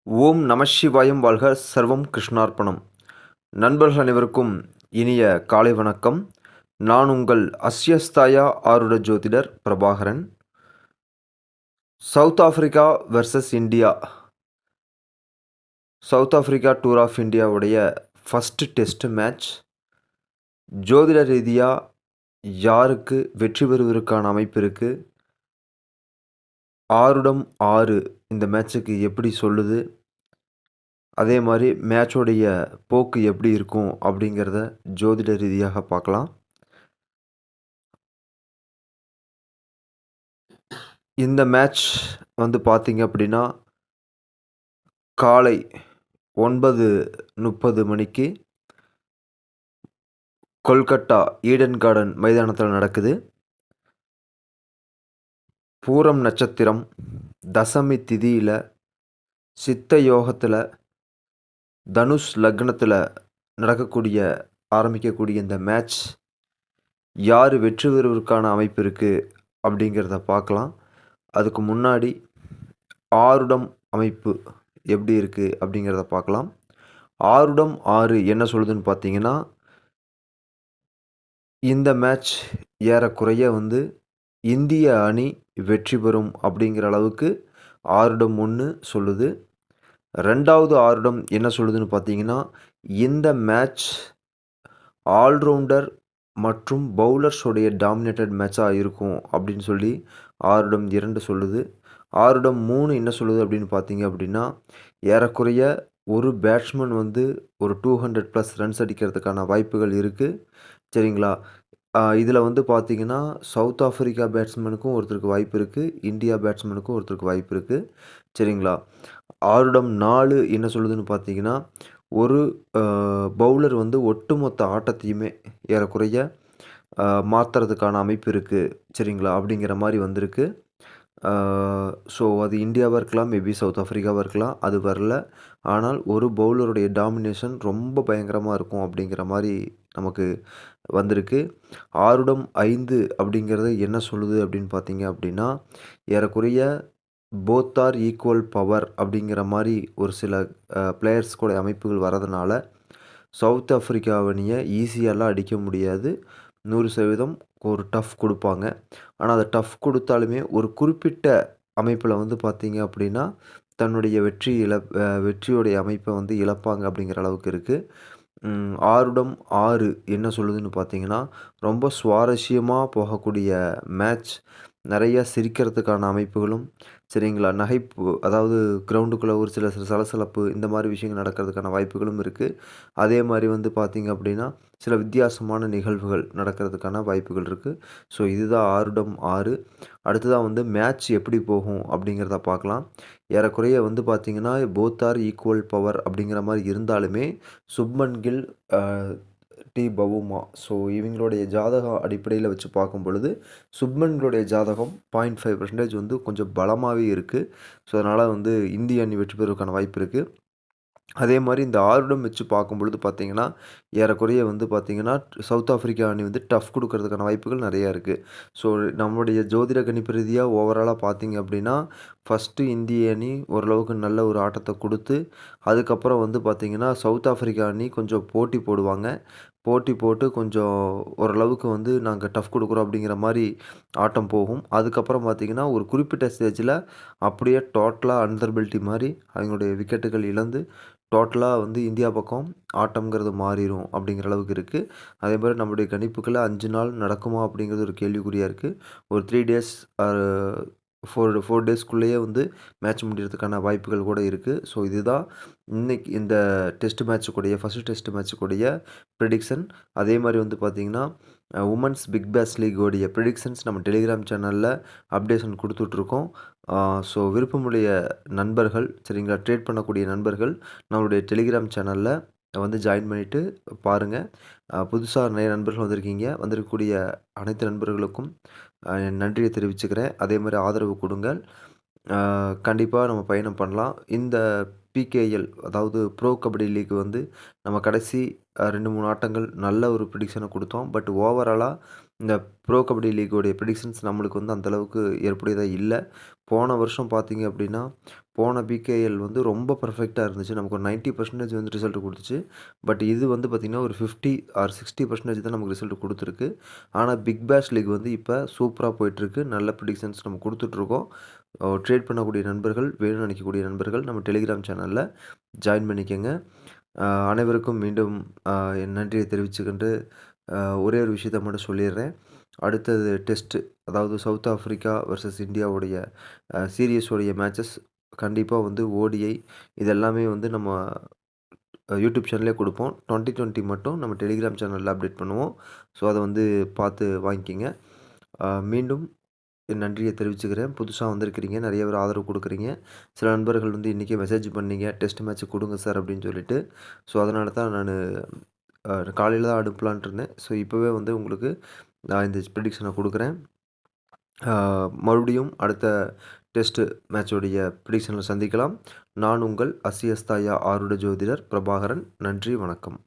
ஓம் நம சிவாயம் வாழ்க சர்வம் கிருஷ்ணார்ப்பணம். நண்பர்கள் அனைவருக்கும் இனிய காலை வணக்கம். நான் உங்கள் அஸ்யஸ்தாயா ஆருட ஜோதிடர் Prabhakaran. South Africa versus India, South Africa tour of இந்தியாவுடைய ஃபஸ்ட்டு டெஸ்ட் மேட்ச் ஜோதிட ரீதியாக யாருக்கு வெற்றி பெறுவதற்கான அமைப்பு இருக்குது, ஆருடம் 6 இந்த மேட்சுக்கு எப்படி சொல்லுது, அதே மாதிரி மேட்சோடைய போக்கு எப்படி இருக்கும் அப்படிங்கிறத ஜோதிட ரீதியாக பார்க்கலாம். இந்த மேட்ச் வந்து பார்த்தீங்க அப்படின்னா காலை 9:30 மணிக்கு கொல்கட்டா ஈடன் கார்டன் மைதானத்தில் நடக்குது. பூரம் நட்சத்திரம், தசமி திதியில், சித்த யோகத்தில், தனுஷ் லக்னத்தில் ஆரம்பிக்கக்கூடிய இந்த மேட்ச் யார் வெற்றி பெறுவதற்கான அமைப்பு இருக்குது அப்படிங்கிறத பார்க்கலாம். அதுக்கு முன்னாடி ஆருடம் அமைப்பு எப்படி இருக்குது அப்படிங்கிறத பார்க்கலாம். ஆருடம் 6 என்ன சொல்லுதுன்னு பார்த்தீங்கன்னா, இந்த மேட்ச் ஏறக்குறைய வந்து இந்திய அணி வெற்றி பெறும் அப்படிங்கிற அளவுக்கு ஆருடம் 1 சொல்லுது. 2வது ஆருடம் என்ன சொல்லுதுன்னு பார்த்தீங்கன்னா, இந்த மேட்ச் ஆல்ரவுண்டர் மற்றும் பவுலர்ஸோடைய டாமினேட்டட் மேட்சாக இருக்கும் அப்படின்னு சொல்லி ஆருடம் 2 சொல்லுது. ஆருடம் 3 என்ன சொல்லுது அப்படின்னு பார்த்தீங்க அப்படின்னா, ஏறக்குறைய ஒரு பேட்ஸ்மேன் வந்து ஒரு 200+ ரன்ஸ் அடிக்கிறதுக்கான வாய்ப்புகள் இருக்குது. சரிங்களா? இதில் வந்து பார்த்தீங்கன்னா, சவுத் ஆஃப்ரிக்கா பேட்ஸ்மேனுக்கும் ஒருத்தருக்கு வாய்ப்பு இருக்குது, இந்தியா பேட்ஸ்மேனுக்கும் ஒருத்தருக்கு வாய்ப்பு இருக்குது. சரிங்களா? ஆருடம் 4 என்ன சொல்லுதுன்னு பார்த்தீங்கன்னா, ஒரு பவுலர் வந்து ஒட்டுமொத்த ஆட்டத்தையுமே ஏறக்குறைய மாற்றுறதுக்கான அமைப்பு இருக்குது. சரிங்களா? அப்படிங்கிற மாதிரி வந்திருக்கு. ஸோ அது இந்தியாவாக இருக்கலாம், மேபி சவுத் ஆஃப்ரிக்காவாக இருக்கலாம், அது வரல. ஆனால் ஒரு பவுலருடைய டாமினேஷன் ரொம்ப பயங்கரமாக இருக்கும் அப்படிங்கிற மாதிரி நமக்கு வந்திருக்கு. ஆருடம் 5 அப்படிங்கிறது என்ன சொல்லுது அப்படின்னு பார்த்தீங்க அப்படின்னா, ஏறக்குறைய போத் ஆர் ஈக்குவல் பவர் அப்படிங்கிற மாதிரி ஒரு சில பிளேயர்ஸ் கூட அமைப்புகள் வரதுனால சவுத் ஆஃப்ரிக்கா அணியை ஈஸியாலாம் அடிக்க முடியாது. 100% ஒரு டஃப் கொடுப்பாங்க. ஆனால் அந்த டஃப் கொடுத்தாலுமே ஒரு குறிப்பிட்ட அமைப்பில் வந்து பார்த்தீங்க அப்படின்னா, தன்னுடைய வெற்றியோடைய அமைப்பை வந்து இழப்பாங்க அப்படிங்கிற அளவுக்கு இருக்குது. ஆருடம் 6 என்ன சொல்லுதுன்னு பார்த்தீங்கன்னா, ரொம்ப சுவாரஸ்யமாக போகக்கூடிய மேட்ச். நிறைய சிரிக்கிறதுக்கான அமைப்புகளும், சரிங்களா, நகைப்பு, அதாவது கிரவுண்டுக்குள்ளே ஒரு சில சலசலப்பு இந்த மாதிரி விஷயங்கள் நடக்கிறதுக்கான வாய்ப்புகளும் இருக்குது. அதே மாதிரி வந்து பார்த்திங்க அப்படின்னா, சில வித்தியாசமான நிகழ்வுகள் நடக்கிறதுக்கான வாய்ப்புகள் இருக்குது. ஸோ இதுதான் ஆருடம் 6. அடுத்ததாக வந்து மேட்ச் எப்படி போகும் அப்படிங்கிறத பார்க்கலாம். ஏறக்குறைய வந்து பார்த்திங்கன்னா, போத் ஆர் ஈக்குவல் பவர் அப்படிங்கிற மாதிரி இருந்தாலுமே Shubman Gill, T Bavuma, so இவங்களுடைய ஜாதகம் அடிப்படையில் வச்சு பார்க்கும் பொழுது சுப்மன்களுடைய ஜாதகம் 0.5% வந்து கொஞ்சம் பலமாகவே இருக்குது. ஸோ அதனால் வந்து இந்திய அணி வெற்றி பெறுவதற்கான வாய்ப்பு இருக்குது. அதே மாதிரி இந்த ஆருடம் வச்சு பார்க்கும் பொழுது பார்த்தீங்கன்னா, ஏறக்குறைய வந்து பார்த்தீங்கன்னா, சவுத் ஆஃப்ரிக்கா அணி வந்து டஃப் கொடுக்கறதுக்கான வாய்ப்புகள் நிறையா இருக்குது. ஸோ நம்முடைய ஜோதிட கணிப்பு ரீதியாக ஓவராலாக பார்த்தீங்க அப்படின்னா, ஃபஸ்ட்டு இந்திய அணி ஓரளவுக்கு நல்ல ஒரு ஆட்டத்தை கொடுத்து, அதுக்கப்புறம் வந்து பார்த்தீங்கன்னா, சவுத் ஆஃப்ரிக்கா அணி கொஞ்சம் போட்டி போடுவாங்க. போட்டி போட்டு கொஞ்சம் ஓரளவுக்கு வந்து நாங்கள் டஃப் கொடுக்குறோம் அப்படிங்கிற மாதிரி ஆட்டம் போகும். அதுக்கப்புறம் பார்த்தீங்கன்னா, ஒரு குறிப்பிட்ட ஸ்டேஜில் அப்படியே டோட்டலாக அன்சர்பிலிட்டி மாதிரி அவங்களுடைய விக்கெட்டுகள் இழந்து டோட்டலாக வந்து இந்தியா பக்கம் ஆட்டம்ங்கிறது மாறிடும் அப்படிங்கிற அளவுக்கு இருக்குது. அதே மாதிரி நம்முடைய கணிப்புகளில் 5 நாள் நடக்குமா அப்படிங்கிறது ஒரு கேள்விக்குறியாக இருக்குது. ஒரு 3 டேஸ் ஆர் 4 டேஸ்க்குள்ளேயே வந்து மேட்ச் முடிகிறதுக்கான வாய்ப்புகள் கூட இருக்குது. ஸோ இதுதான் இன்னைக்கு இந்த டெஸ்ட் மேட்சுக்குடைய ஃபஸ்ட்டு டெஸ்ட் மேட்சுக்குடைய ப்ரெடிக்ஷன். அதே மாதிரி வந்து பார்த்திங்கன்னா, உமன்ஸ் பிக் பேஸ் லீகோடைய ப்ரெடிக்ஷன்ஸ் நம்ம டெலிகிராம் சேனலில் அப்டேஷன் கொடுத்துட்ருக்கோம். ஸோ விருப்பமுடைய நண்பர்கள், சரிங்களா, ட்ரேட் பண்ணக்கூடிய நண்பர்கள் நம்மளுடைய டெலிகிராம் சேனலில் வந்து ஜாயின் பண்ணிவிட்டு பாருங்கள். புதுசாக நிறைய நண்பர்கள் வந்திருக்கக்கூடிய அனைத்து நண்பர்களுக்கும் என் நன்றியை தெரிவிச்சுக்கிறேன். அதே மாதிரி ஆதரவு கொடுங்கள். கண்டிப்பாக நம்ம பயணம் பண்ணலாம். இந்த பிகேஎல், அதாவது ப்ரோ கபடி லீக் வந்து நம்ம கடைசி 2, 3 ஆட்டங்கள் நல்ல ஒரு ப்ரிடிக்ஷனை கொடுத்தோம். பட் ஓவராலாக இந்த ப்ரோ கபடி லீக்கோடைய ப்ரிடிக்ஷன்ஸ் நம்மளுக்கு வந்து அந்தளவுக்கு ஏற்புடையதாக இல்லை. போன வருஷம் பார்த்தீங்க அப்படின்னா, போன பிகேஎல் வந்து ரொம்ப பெர்ஃபெக்ட்டா இருந்துச்சு. நமக்கு ஒரு 90% வந்து ரிசல்ட் குடுத்துச்சு. பட் இது வந்து பார்த்தீங்கன்னா, ஒரு 50 ஆர் 60% தான் நமக்கு ரிசல்ட் குடுத்துருக்கு. ஆனா, பிக் பேஷ் லீக் வந்து இப்ப சூப்பரா போயிட்டுருக்கு. நல்ல ப்ரிடிக்ஷன்ஸ் நம்ம குடுத்துட்ருக்கோம். ட்ரேட் பண்ணக்கூடிய நண்பர்கள், வேணும்னு நினைக்கக்கூடிய நண்பர்கள் நம்ம டெலிகிராம் சேனல்ல ஜாயின் பண்ணிக்கங்க. அனைவருக்கும் மீண்டும் என் நன்றியை தெரிவிச்சுக்கிட்டு, ஒரே ஒரு விஷயத்த மட்டும் சொல்லிர்றேன். அடுத்தது டெஸ்ட்டு, அதாவது சவுத் ஆஃப்ரிக்கா வெர்சஸ் இந்தியாவுடைய சீரியஸோடைய மேட்சஸ் கண்டிப்பா வந்து ஓடிஐ இது எல்லாமே வந்து நம்ம யூடியூப் சேனல்லே குடுப்போம். 2020 மட்டும் நம்ம டெலிகிராம் சேனல்ல அப்டேட் பண்ணுவோம். ஸோ, அத வந்து பார்த்து வாங்கிக்கங்க. மீண்டும் என் நன்றிய தெரிவிச்சுக்கிறேன். புதுசா வந்திருக்கிறீங்க. நெறைய பேர் ஆதரவு குடுக்குறீங்க. சில நண்பர்கள் வந்து இன்னைக்கே மெசேஜ் பண்ணீங்க. டெஸ்ட் மேட்ச் குடுங்க சார் அப்படின்னு சொல்லிட்டு. ஸோ, அதனால தான் நானு காலையில தான் அனுப்பலான்ட்டு இருந்தேன். ஸோ, இப்பவே வந்து உங்களுக்கு நான் இந்த ப்ரிடிக்ஷன குடுக்குறேன். மறுபடியும் அடுத்த டெஸ்ட் மேட்சோடைய ப்ரிடிக்ஷன்ல சந்திக்கலாம். நான் உங்கள் அஸ்யஸ்தாயா ஆருட ஜோதிடர் பிரபாகரன். நன்றி, வணக்கம்.